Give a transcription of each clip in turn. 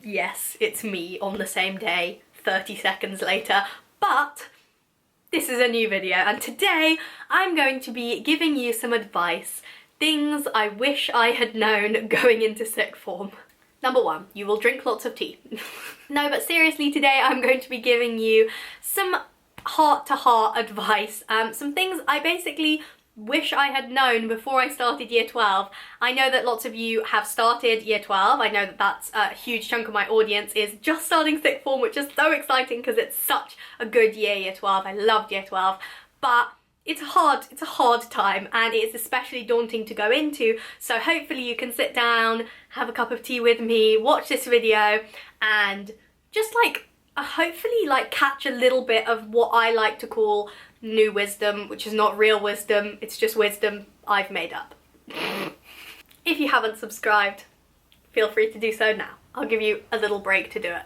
Yes, it's me on the same day, 30 seconds later, but this is a new video, and today I'm going to be giving you some advice, things I wish I had known going into sixth form. Number one, you will drink lots of tea. No, but seriously, today I'm going to be giving you some heart-to-heart advice, some things I basically wish I had known before I started year 12. I know that lots of you have started year 12. I know that that's a huge chunk of my audience is just starting sixth form, which is so exciting because it's such a good year, year 12. I loved year 12, but it's a hard time, and it's especially daunting to go into. So hopefully you can sit down, have a cup of tea with me, watch this video, and just hopefully catch a little bit of what I like to call new wisdom, which is not real wisdom, it's just wisdom I've made up. If you haven't subscribed, feel free to do so now. I'll give you a little break to do it.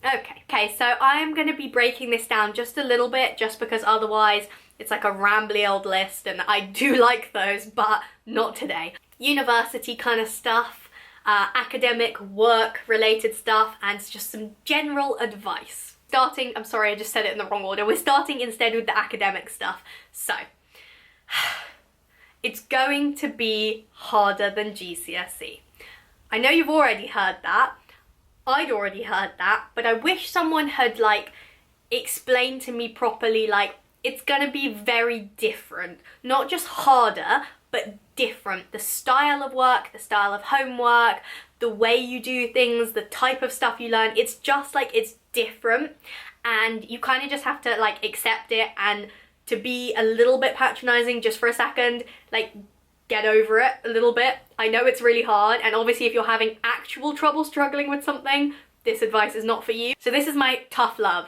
Okay, so I'm going to be breaking this down just a little bit, just because otherwise it's like a rambly old list, and I do like those, but not today. University kind of stuff, academic work related stuff, and just some general advice. I'm sorry, I just said it in the wrong order. We're starting instead with the academic stuff. So, it's going to be harder than GCSE. I know you've already heard that. I'd already heard that, but I wish someone had explained to me properly, it's gonna be very different. Not just harder, but different. The style of work, the style of homework, the way you do things, the type of stuff you learn, it's just it's different, and you kind of just have to accept it, and to be a little bit patronizing just for a second, get over it a little bit. I know it's really hard, and obviously if you're having actual trouble struggling with something, this advice is not for you. So this is my tough love.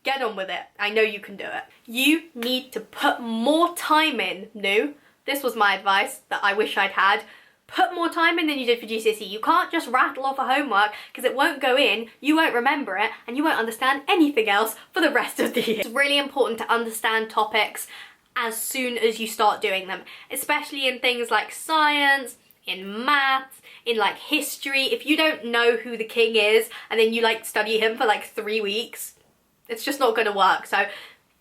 Get on with it. I know you can do it. You need to put more time in, Noo. This was my advice that I wish I'd had. Put more time in than you did for GCSE. You can't just rattle off a homework because it won't go in, you won't remember it, and you won't understand anything else for the rest of the year. It's really important to understand topics as soon as you start doing them, especially in things like science, in maths, in history. If you don't know who the king is and then you study him for 3 weeks, it's just not going to work. So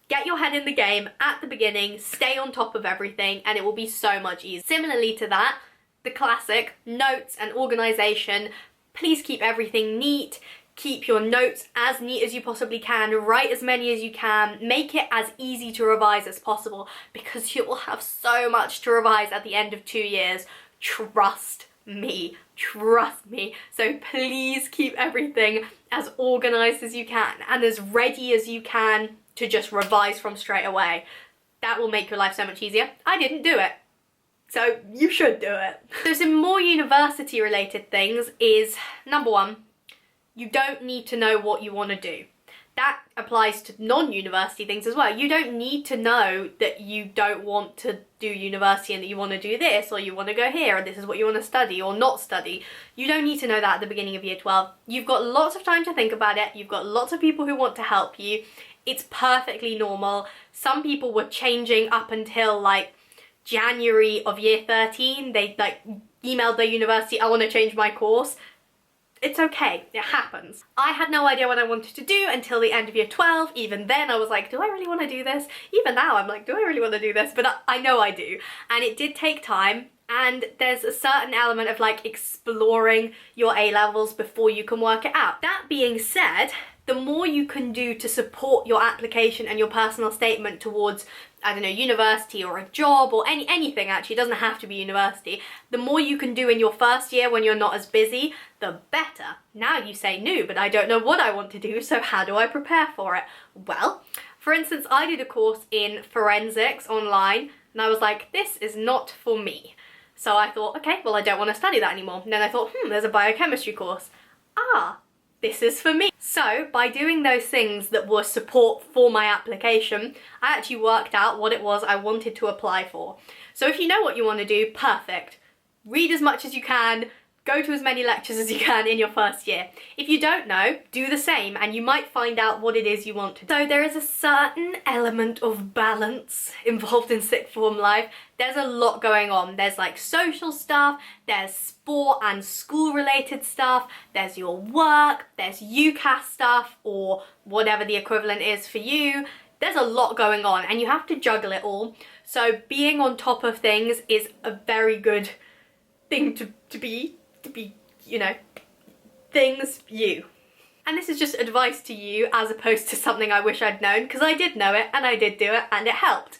get your head in the game at the beginning, stay on top of everything, and it will be so much easier. Similarly to that, the classic notes and organisation. Please keep everything neat. Keep your notes as neat as you possibly can. Write as many as you can. Make it as easy to revise as possible, because you will have so much to revise at the end of 2 years. Trust me. Trust me. So please keep everything as organised as you can and as ready as you can to just revise from straight away. That will make your life so much easier. I didn't do it, so you should do it. So some more university related things is, number one, you don't need to know what you want to do. That applies to non-university things as well. You don't need to know that you don't want to do university and that you want to do this, or you want to go here and this is what you want to study or not study. You don't need to know that at the beginning of year 12. You've got lots of time to think about it. You've got lots of people who want to help you. It's perfectly normal. Some people were changing up until January of year 13. They emailed their university, I want to change my course. It's okay, it happens. I had no idea what I wanted to do until the end of year 12. Even then I was like, do I really want to do this? Even now I'm like, do I really want to do this? But I know I do. And it did take time, and there's a certain element of exploring your A-levels before you can work it out. That being said, the more you can do to support your application and your personal statement towards, I don't know, university or a job or anything actually, it doesn't have to be university, the more you can do in your first year when you're not as busy, the better. Now you say, no, but I don't know what I want to do, so how do I prepare for it? Well, for instance, I did a course in forensics online, and I was like, this is not for me. So I thought, okay, well, I don't want to study that anymore. And then I thought, there's a biochemistry course. This is for me. So by doing those things that were support for my application, I actually worked out what it was I wanted to apply for. So if you know what you want to do, perfect. Read as much as you can, go to as many lectures as you can in your first year. If you don't know, do the same, and you might find out what it is you want to do. So there is a certain element of balance involved in sixth form life. there's a lot going on. There's like social stuff, there's sport and school related stuff, there's your work, there's UCAS stuff or whatever the equivalent is for you. There's a lot going on and you have to juggle it all. So being on top of things is a very good thing to be, you know, things you. And this is just advice to you as opposed to something I wish I'd known, because I did know it and I did do it and it helped.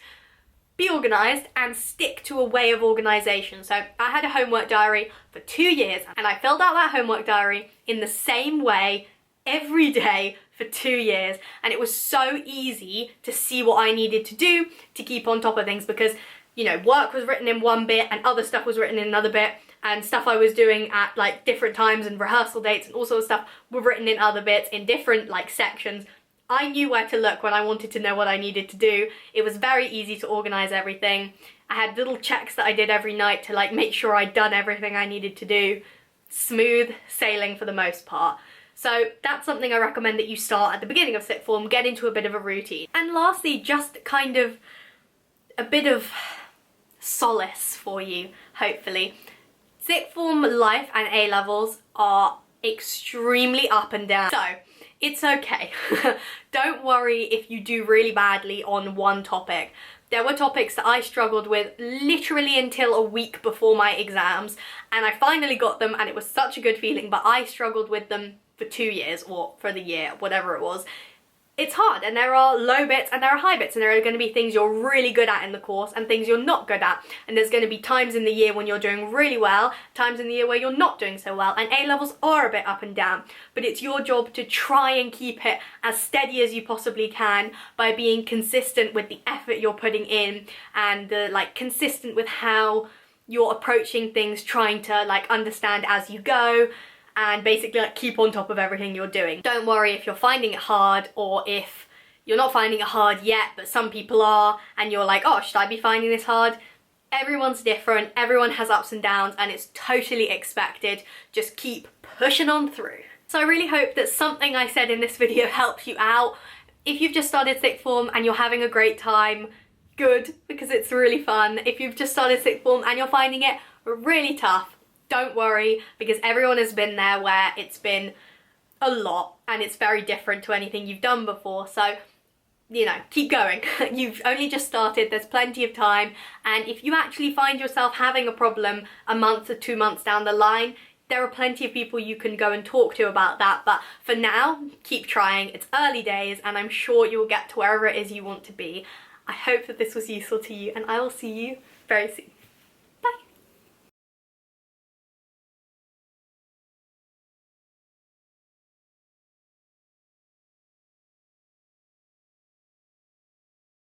Be organised and stick to a way of organisation. So I had a homework diary for 2 years and I filled out that homework diary in the same way every day for 2 years, and it was so easy to see what I needed to do to keep on top of things, because, you know, work was written in one bit and other stuff was written in another bit, and stuff I was doing at like different times and rehearsal dates and all sorts of stuff were written in other bits in different like sections. I knew where to look when I wanted to know what I needed to do. It was very easy to organise everything. I had little checks that I did every night to like make sure I'd done everything I needed to do. Smooth sailing for the most part. So that's something I recommend that you start at the beginning of sixth form, get into a bit of a routine. And lastly, just kind of a bit of solace for you, hopefully. Sixth form life and A-levels are extremely up and down. So it's okay. Don't worry if you do really badly on one topic. There were topics that I struggled with literally until a week before my exams, and I finally got them and it was such a good feeling, but I struggled with them for 2 years or for the year, whatever it was. It's hard, and there are low bits and there are high bits, and there are going to be things you're really good at in the course and things you're not good at, and there's going to be times in the year when you're doing really well, times in the year where you're not doing so well, and A-levels are a bit up and down, but it's your job to try and keep it as steady as you possibly can by being consistent with the effort you're putting in and like consistent with how you're approaching things, trying to like understand as you go, and basically like keep on top of everything you're doing. Don't worry if you're finding it hard, or if you're not finding it hard yet but some people are and you're like, oh, should I be finding this hard? Everyone's different, everyone has ups and downs, and it's totally expected. Just keep pushing on through. So I really hope that something I said in this video helps you out. If you've just started sixth form and you're having a great time, good, because it's really fun. If you've just started sixth form and you're finding it really tough, don't worry, because everyone has been there where it's been a lot and it's very different to anything you've done before. So, you know, keep going. You've only just started, there's plenty of time, and if you actually find yourself having a problem a month or 2 months down the line, there are plenty of people you can go and talk to about that. But for now, keep trying. It's early days and I'm sure you'll get to wherever it is you want to be. I hope that this was useful to you, and I will see you very soon.